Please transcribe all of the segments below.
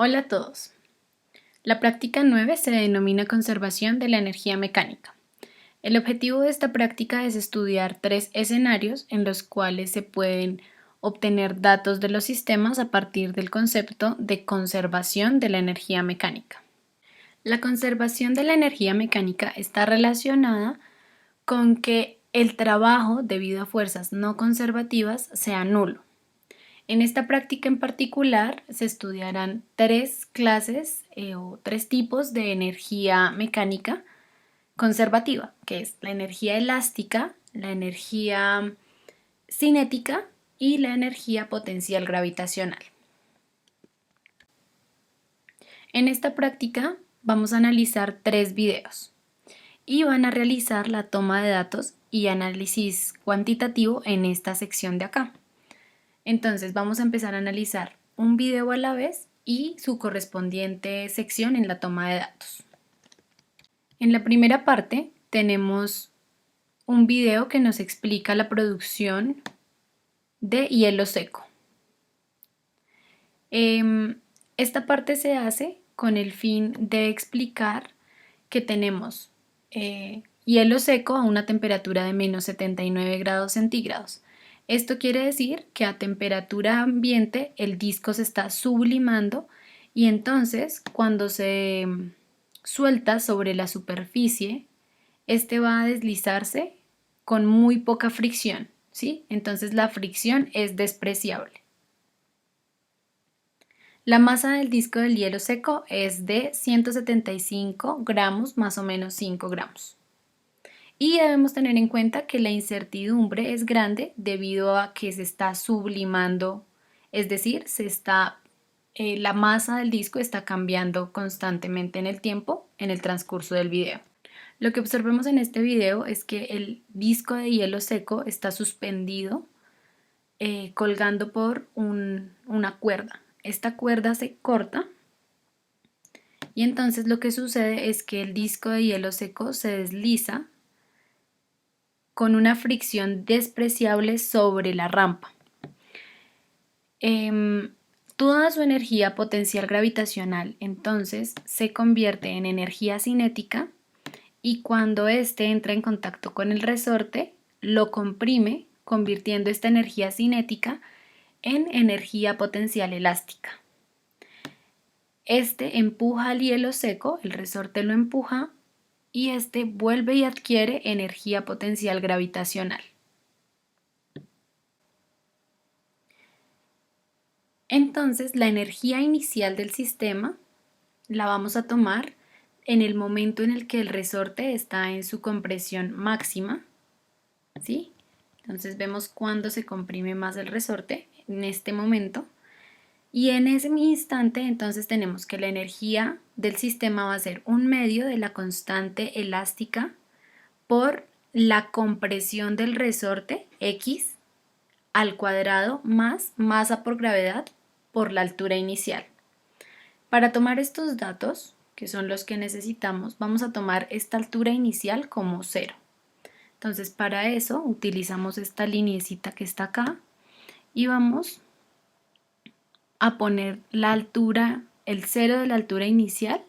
Hola a todos. La práctica 9 se denomina conservación de la energía mecánica. El objetivo de esta práctica es estudiar tres escenarios en los cuales se pueden obtener datos de los sistemas a partir del concepto de conservación de la energía mecánica. La conservación de la energía mecánica está relacionada con que el trabajo debido a fuerzas no conservativas sea nulo. En esta práctica en particular se estudiarán tres clases o tres tipos de energía mecánica conservativa, que es la energía elástica, la energía cinética y la energía potencial gravitacional. En esta práctica vamos a analizar tres videos y van a realizar la toma de datos y análisis cuantitativo en esta sección de acá. Entonces vamos a empezar a analizar un video a la vez y su correspondiente sección en la toma de datos. En la primera parte tenemos un video que nos explica la producción de hielo seco. Esta parte se hace con el fin de explicar que tenemos hielo seco a una temperatura de menos 79 grados centígrados. Esto quiere decir que a temperatura ambiente el disco se está sublimando y entonces cuando se suelta sobre la superficie, este va a deslizarse con muy poca fricción, ¿sí? Entonces la fricción es despreciable. La masa del disco del hielo seco es de 175 gramos, más o menos 5 gramos. Y debemos tener en cuenta que la incertidumbre es grande debido a que se está sublimando, es decir, la masa del disco está cambiando constantemente en el tiempo, en el transcurso del video. Lo que observemos en este video es que el disco de hielo seco está suspendido colgando por una cuerda. Esta cuerda se corta y entonces lo que sucede es que el disco de hielo seco se desliza con una fricción despreciable sobre la rampa. Toda su energía potencial gravitacional entonces se convierte en energía cinética y cuando éste entra en contacto con el resorte lo comprime, convirtiendo esta energía cinética en energía potencial elástica. Este empuja al hielo seco, el resorte lo empuja y este vuelve y adquiere energía potencial gravitacional. Entonces, la energía inicial del sistema la vamos a tomar en el momento en el que el resorte está en su compresión máxima, ¿sí? Entonces vemos cuándo se comprime más el resorte, en este momento. Y en ese instante entonces tenemos que la energía del sistema va a ser un medio de la constante elástica por la compresión del resorte x al cuadrado más masa por gravedad por la altura inicial. Para tomar estos datos, que son los que necesitamos, vamos a tomar esta altura inicial como 0. Entonces para eso utilizamos esta lineecita que está acá y vamos a poner la altura, el 0 de la altura inicial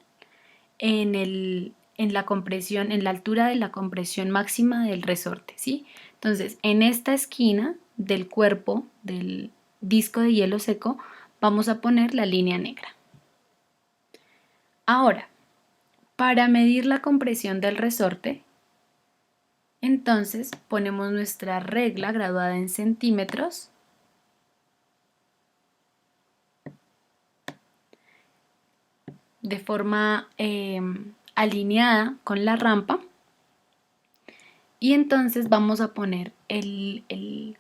en la compresión, en la altura de la compresión máxima del resorte, ¿sí? Entonces, en esta esquina del cuerpo del disco de hielo seco vamos a poner la línea negra. Ahora, para medir la compresión del resorte, entonces ponemos nuestra regla graduada en centímetros de forma alineada con la rampa y entonces vamos a poner el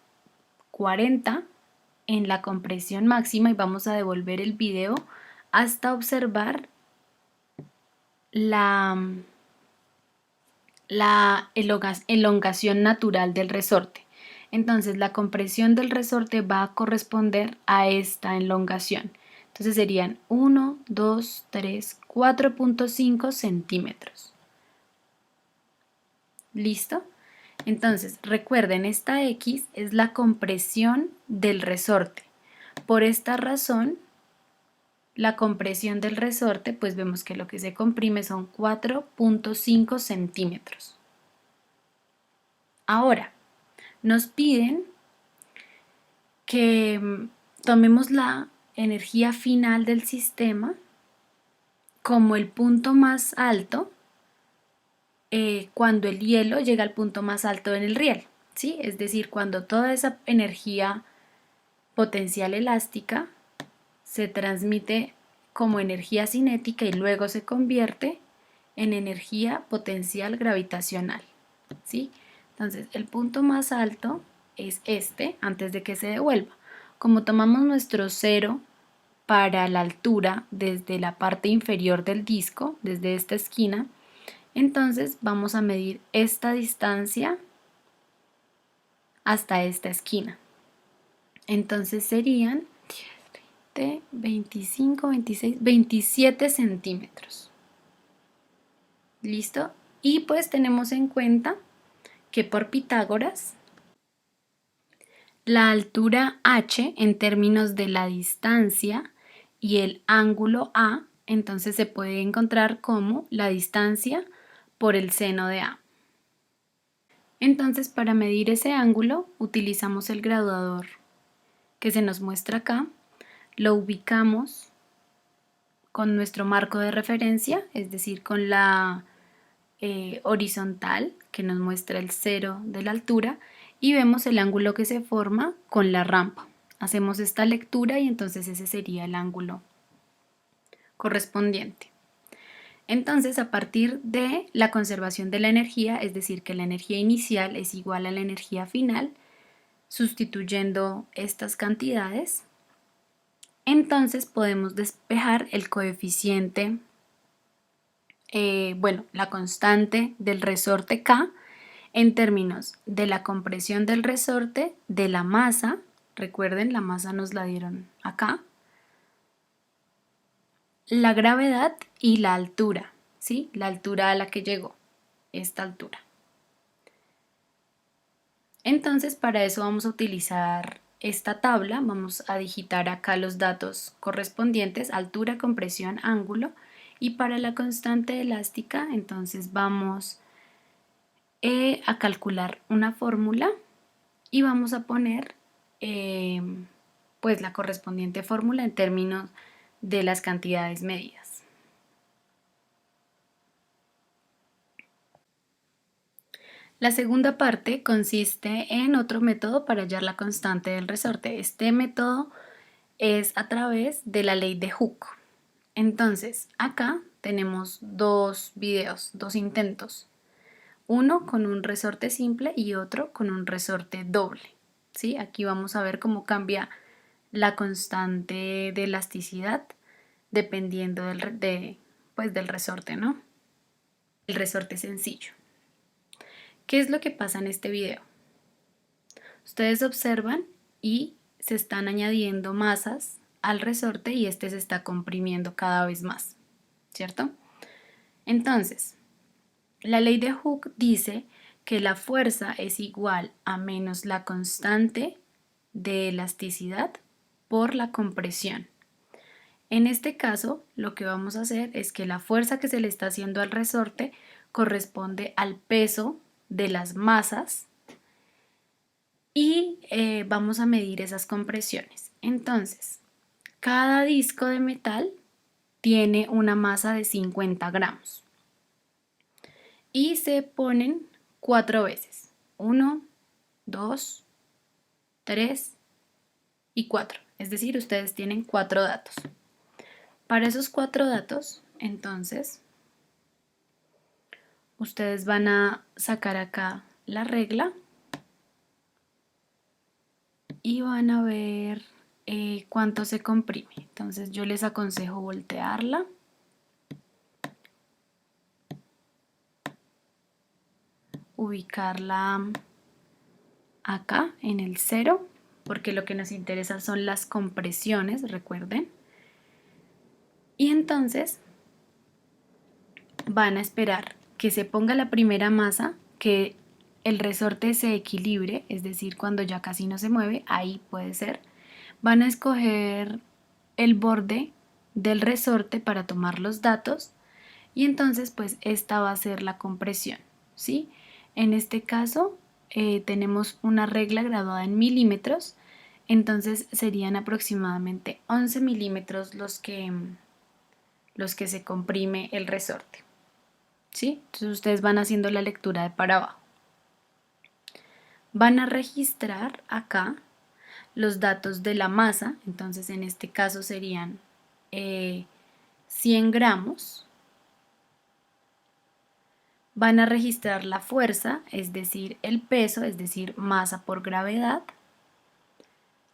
40 en la compresión máxima y vamos a devolver el video hasta observar la elongación natural del resorte. Entonces la compresión del resorte va a corresponder a esta elongación. Entonces serían 1, 2, 3, 4.5 centímetros. ¿Listo? Entonces recuerden, esta X es la compresión del resorte. Por esta razón la compresión del resorte, pues vemos que lo que se comprime son 4.5 centímetros. Ahora, nos piden que tomemos la energía final del sistema como el punto más alto cuando el hielo llega al punto más alto en el riel, ¿sí? Es decir, cuando toda esa energía potencial elástica se transmite como energía cinética y luego se convierte en energía potencial gravitacional, ¿sí? Entonces, el punto más alto es este antes de que se devuelva. Como tomamos nuestro cero para la altura desde la parte inferior del disco, desde esta esquina, entonces vamos a medir esta distancia hasta esta esquina. Entonces serían 25, 26, 27 centímetros. ¿Listo? Y pues tenemos en cuenta que por Pitágoras la altura h en términos de la distancia y el ángulo a, entonces se puede encontrar como la distancia por el seno de a. Entonces, para medir ese ángulo utilizamos el graduador que se nos muestra acá, lo ubicamos con nuestro marco de referencia, es decir, con la horizontal que nos muestra el cero de la altura y vemos el ángulo que se forma con la rampa. Hacemos esta lectura y entonces ese sería el ángulo correspondiente. Entonces, a partir de la conservación de la energía, es decir, que la energía inicial es igual a la energía final, sustituyendo estas cantidades, entonces podemos despejar el coeficiente, la constante del resorte K en términos de la compresión del resorte, de la masa, recuerden, la masa nos la dieron acá, la gravedad y la altura, ¿sí? La altura a la que llegó, esta altura. Entonces, para eso vamos a utilizar esta tabla, vamos a digitar acá los datos correspondientes, altura, compresión, ángulo, y para la constante elástica, entonces vamos a calcular una fórmula y vamos a poner pues la correspondiente fórmula en términos de las cantidades medidas. La segunda parte consiste en otro método para hallar la constante del resorte. Este método es a través de la ley de Hooke. Entonces, acá tenemos dos videos, dos intentos. Uno con un resorte simple y otro con un resorte doble. ¿Sí? Aquí vamos a ver cómo cambia la constante de elasticidad dependiendo del resorte, ¿no? El resorte sencillo. ¿Qué es lo que pasa en este video? Ustedes observan y se están añadiendo masas al resorte y este se está comprimiendo cada vez más, ¿cierto? Entonces, la ley de Hooke dice que la fuerza es igual a menos la constante de elasticidad por la compresión. En este caso, lo que vamos a hacer es que la fuerza que se le está haciendo al resorte corresponde al peso de las masas y vamos a medir esas compresiones. Entonces, cada disco de metal tiene una masa de 50 gramos y se ponen 4 veces. 1, 2, 3 y 4. Es decir, ustedes tienen 4 datos. Para esos 4 datos, entonces, ustedes van a sacar acá la regla y van a ver cuánto se comprime. Entonces yo les aconsejo voltearla. Ubicarla acá en el 0, porque lo que nos interesa son las compresiones, recuerden. Y entonces van a esperar que se ponga la primera masa, que el resorte se equilibre, es decir, cuando ya casi no se mueve, ahí puede ser. Van a escoger el borde del resorte para tomar los datos y entonces pues esta va a ser la compresión, ¿sí? En este caso tenemos una regla graduada en milímetros, entonces serían aproximadamente 11 milímetros los que se comprime el resorte, ¿sí? Entonces ustedes van haciendo la lectura de para abajo. Van a registrar acá los datos de la masa, entonces en este caso serían 100 gramos. Van a registrar la fuerza, es decir, el peso, es decir, masa por gravedad.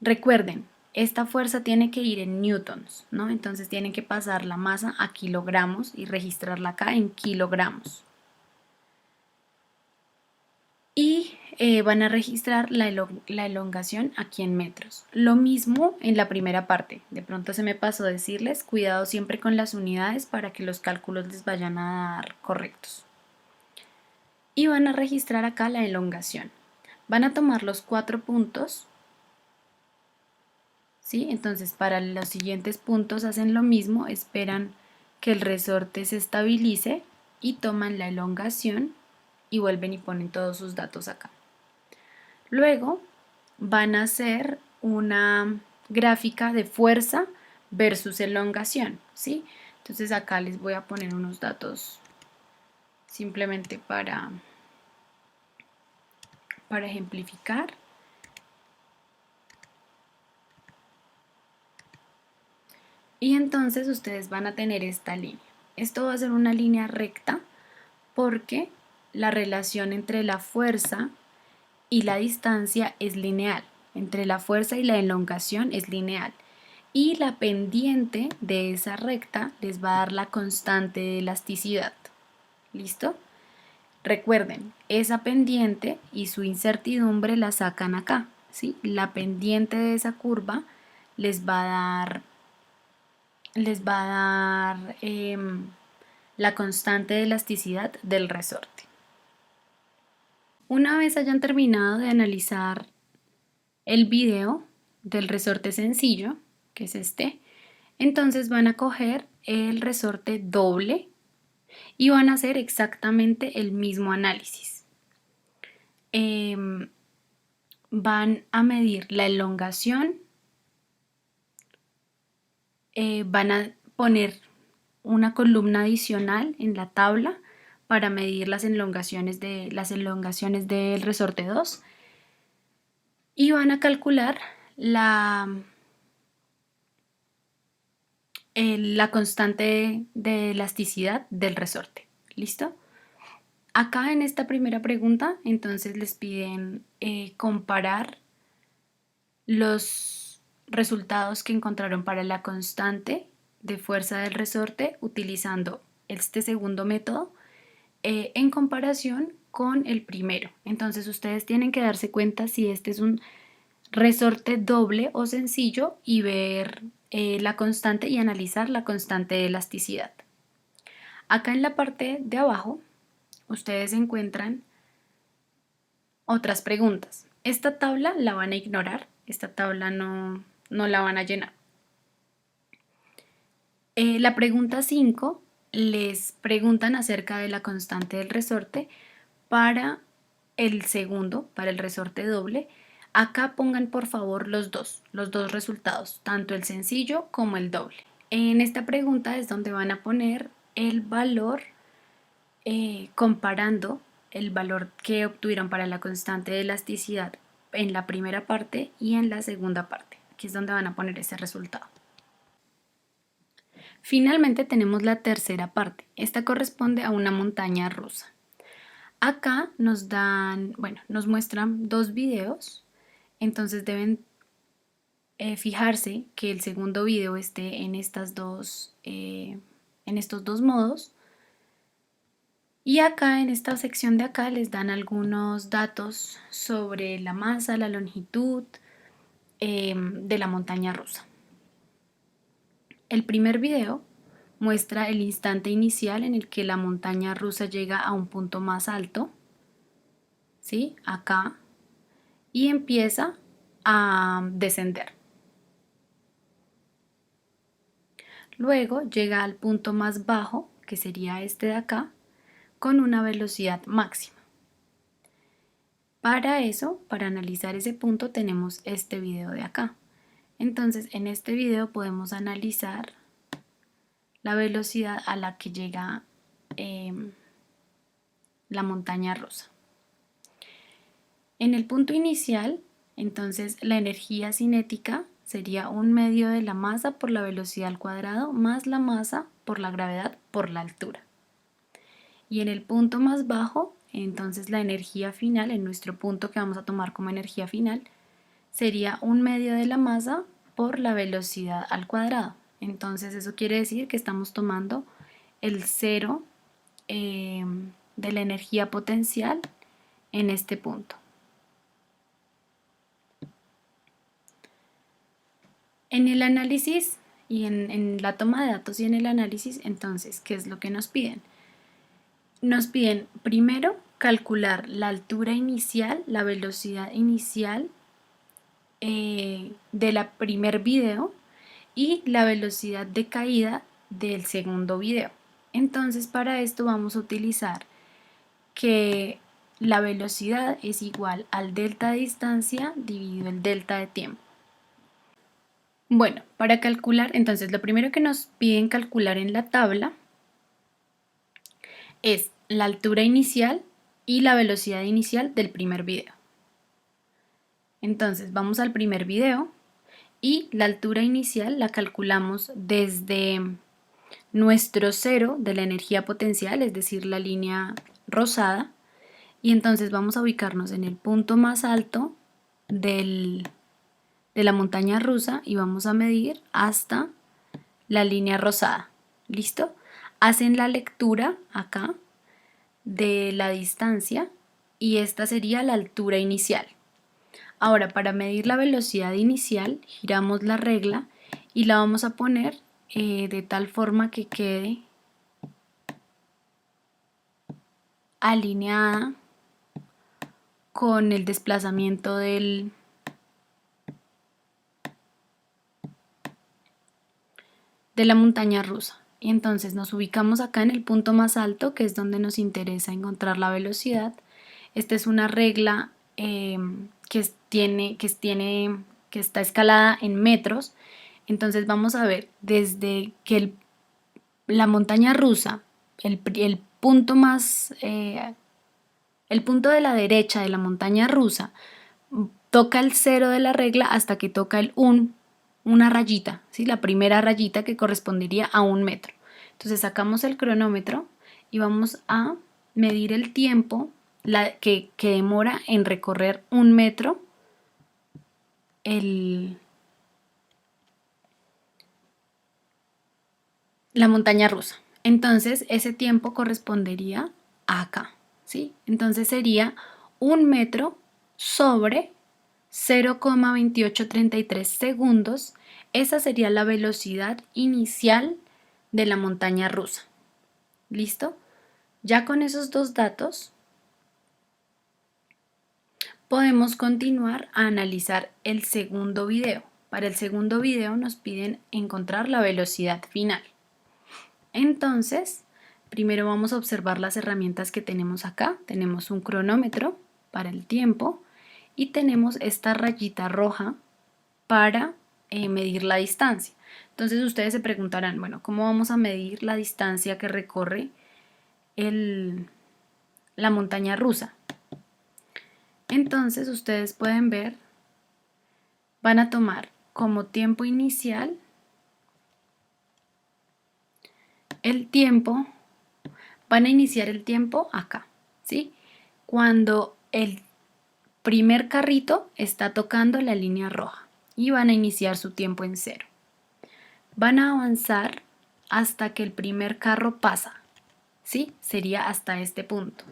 Recuerden, esta fuerza tiene que ir en newtons, ¿no? Entonces tienen que pasar la masa a kilogramos y registrarla acá en kilogramos. Y van a registrar la elongación aquí en metros. Lo mismo en la primera parte. De pronto se me pasó decirles, cuidado siempre con las unidades para que los cálculos les vayan a dar correctos. Y van a registrar acá la elongación. Van a tomar los 4 puntos, ¿sí? Entonces para los siguientes puntos hacen lo mismo, esperan que el resorte se estabilice y toman la elongación y vuelven y ponen todos sus datos acá. Luego van a hacer una gráfica de fuerza versus elongación, ¿sí? Entonces acá les voy a poner unos datos simplemente para ejemplificar. Y entonces ustedes van a tener esta línea. Esto va a ser una línea recta porque la relación entre la fuerza y la distancia es lineal. Entre la fuerza y la elongación es lineal. Y la pendiente de esa recta les va a dar la constante de elasticidad. ¿Listo? Recuerden, esa pendiente y su incertidumbre la sacan acá, ¿sí? La pendiente de esa curva les va a dar la constante de elasticidad del resorte. Una vez hayan terminado de analizar el video del resorte sencillo, que es este, entonces van a coger el resorte doble y van a hacer exactamente el mismo análisis. Van a medir la elongación, van a poner una columna adicional en la tabla para medir las elongaciones del resorte 2 y van a calcular la constante de elasticidad del resorte. ¿Listo? Acá en esta primera pregunta, entonces les piden comparar los resultados que encontraron para la constante de fuerza del resorte utilizando este segundo método en comparación con el primero. Entonces ustedes tienen que darse cuenta si este es un resorte doble o sencillo y ver la constante y analizar la constante de elasticidad. Acá en la parte de abajo ustedes encuentran otras preguntas. Esta tabla la van a ignorar, esta tabla no la van a llenar. La pregunta 5 les preguntan acerca de la constante del resorte para el segundo, para el resorte doble. Acá pongan por favor los dos resultados, tanto el sencillo como el doble. En esta pregunta es donde van a poner el valor comparando el valor que obtuvieron para la constante de elasticidad en la primera parte y en la segunda parte. Aquí es donde van a poner ese resultado. Finalmente tenemos la tercera parte. Esta corresponde a una montaña rusa. Acá nos muestran dos videos, entonces deben fijarse que el segundo video esté en estos dos modos. Y acá en esta sección de acá les dan algunos datos sobre la masa, la longitud de la montaña rusa. El primer video muestra el instante inicial en el que la montaña rusa llega a un punto más alto, ¿sí? Acá, y empieza a descender. Luego llega al punto más bajo, que sería este de acá, con una velocidad máxima. Para eso, para analizar ese punto, tenemos este video de acá. Entonces, en este video podemos analizar la velocidad a la que llega la montaña rusa. En el punto inicial, entonces, la energía cinética sería un medio de la masa por la velocidad al cuadrado más la masa por la gravedad por la altura. Y en el punto más bajo, entonces la energía final, en nuestro punto que vamos a tomar como energía final, sería un medio de la masa por la velocidad al cuadrado. Entonces eso quiere decir que estamos tomando el cero de la energía potencial en este punto. En el análisis y en la toma de datos y en el análisis, entonces, ¿qué es lo que nos piden? Nos piden primero calcular la altura inicial, la velocidad inicial de la primer video y la velocidad de caída del segundo video. Entonces, para esto vamos a utilizar que la velocidad es igual al delta de distancia dividido el delta de tiempo. Bueno, para calcular, entonces lo primero que nos piden calcular en la tabla es la altura inicial y la velocidad inicial del primer video. Entonces vamos al primer video y la altura inicial la calculamos desde nuestro cero de la energía potencial, es decir, la línea rosada, y entonces vamos a ubicarnos en el punto más alto de la montaña rusa y vamos a medir hasta la línea rosada. ¿Listo? Hacen la lectura acá de la distancia y esta sería la altura inicial. Ahora, para medir la velocidad inicial, giramos la regla y la vamos a poner de tal forma que quede alineada con el desplazamiento de la montaña rusa. Y entonces nos ubicamos acá en el punto más alto, que es donde nos interesa encontrar la velocidad. Esta es una regla que está escalada en metros. Entonces vamos a ver desde que la montaña rusa, el punto el punto de la derecha de la montaña rusa, toca el cero de la regla hasta que toca una rayita, ¿sí? La primera rayita que correspondería a 1 metro. Entonces sacamos el cronómetro y vamos a medir el tiempo que demora en recorrer 1 metro la montaña rusa. Entonces ese tiempo correspondería a acá, ¿sí? Entonces sería 1 metro sobre 0,2833 segundos. Esa sería la velocidad inicial de la montaña rusa. ¿Listo? Ya con esos dos datos podemos continuar a analizar el segundo video. Para el segundo video nos piden encontrar la velocidad final. Entonces, primero vamos a observar las herramientas que tenemos acá. Tenemos un cronómetro para el tiempo y tenemos esta rayita roja para medir la distancia. Entonces ustedes se preguntarán, bueno, ¿cómo vamos a medir la distancia que recorre la montaña rusa? Entonces ustedes pueden ver, van a tomar como tiempo inicial el tiempo, van a iniciar el tiempo acá, ¿sí? Cuando el primer carrito está tocando la línea roja y van a iniciar su tiempo en 0. Van a avanzar hasta que el primer carro pasa, ¿sí? Sería hasta este punto.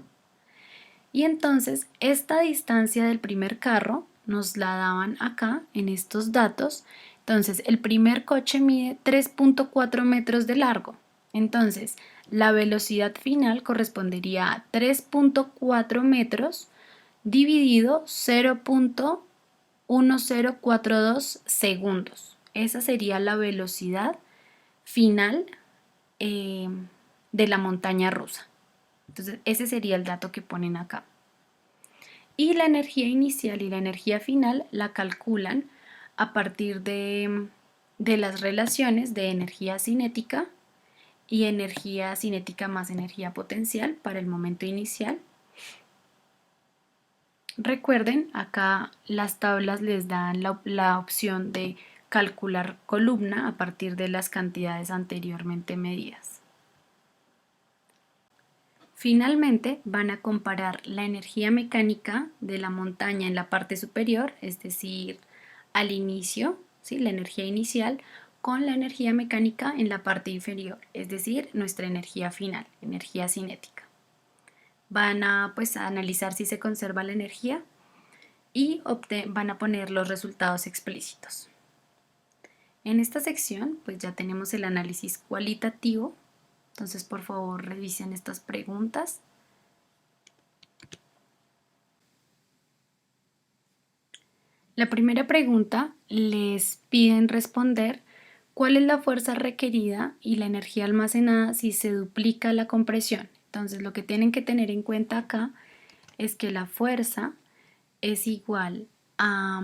Y entonces esta distancia del primer carro nos la daban acá en estos datos. Entonces el primer coche mide 3.4 metros de largo. Entonces la velocidad final correspondería a 3.4 metros dividido 0.1042 segundos. Esa sería la velocidad final de la montaña rusa. Entonces, ese sería el dato que ponen acá. Y la energía inicial y la energía final la calculan a partir de las relaciones de energía cinética y energía cinética más energía potencial para el momento inicial. Recuerden, acá las tablas les dan la opción de calcular columna a partir de las cantidades anteriormente medidas. Finalmente, van a comparar la energía mecánica de la montaña en la parte superior, es decir, al inicio, ¿sí? La energía inicial, con la energía mecánica en la parte inferior, es decir, nuestra energía final, energía cinética. Van a, a analizar si se conserva la energía y van a poner los resultados explícitos. En esta sección, pues ya tenemos el análisis cualitativo. Entonces, por favor, revisen estas preguntas. La primera pregunta les piden responder cuál es la fuerza requerida y la energía almacenada si se duplica la compresión. Entonces, lo que tienen que tener en cuenta acá es que la fuerza es igual a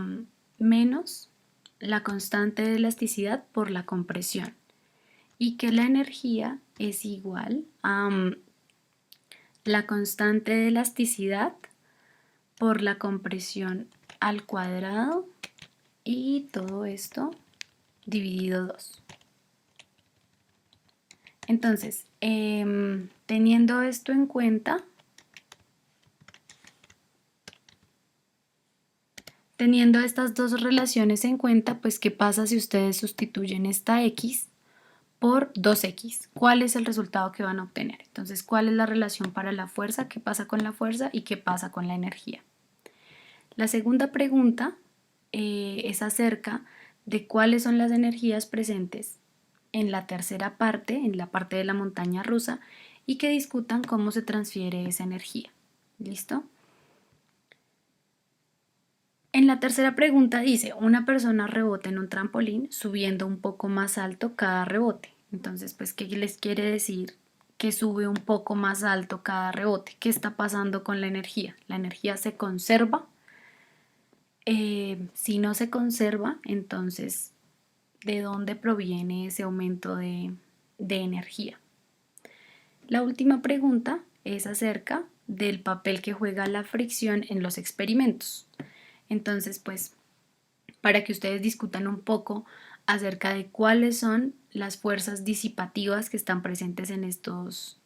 menos la constante de elasticidad por la compresión y que la energía es igual a la constante de elasticidad por la compresión al cuadrado y todo esto dividido 2. Entonces, teniendo esto en cuenta, teniendo estas dos relaciones en cuenta, pues ¿qué pasa si ustedes sustituyen esta x por 2x? ¿Cuál es el resultado que van a obtener? Entonces, ¿cuál es la relación para la fuerza? ¿Qué pasa con la fuerza y qué pasa con la energía? La segunda pregunta es acerca de cuáles son las energías presentes en la tercera parte, en la parte de la montaña rusa, y que discutan cómo se transfiere esa energía. ¿Listo? En la tercera pregunta dice, una persona rebota en un trampolín subiendo un poco más alto cada rebote. Entonces, pues, ¿qué les quiere decir que sube un poco más alto cada rebote? ¿Qué está pasando con la energía? ¿La energía se conserva? Si no se conserva, entonces, ¿de dónde proviene ese aumento de energía? La última pregunta es acerca del papel que juega la fricción en los experimentos. Entonces, pues, para que ustedes discutan un poco acerca de cuáles son las fuerzas disipativas que están presentes en estos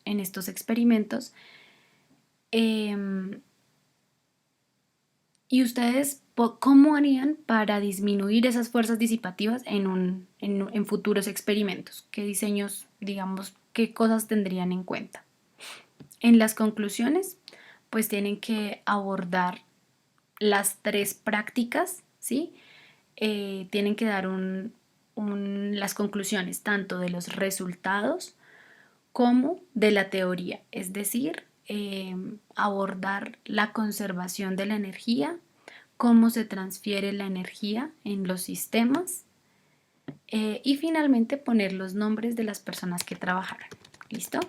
experimentos. Y ustedes, ¿cómo harían para disminuir esas fuerzas disipativas en futuros experimentos? ¿Qué diseños, digamos, qué cosas tendrían en cuenta? En las conclusiones, pues tienen que abordar las 3 prácticas, ¿sí? Tienen que dar las conclusiones tanto de los resultados como de la teoría, es decir, abordar la conservación de la energía, cómo se transfiere la energía en los sistemas y finalmente poner los nombres de las personas que trabajaron. ¿Listo?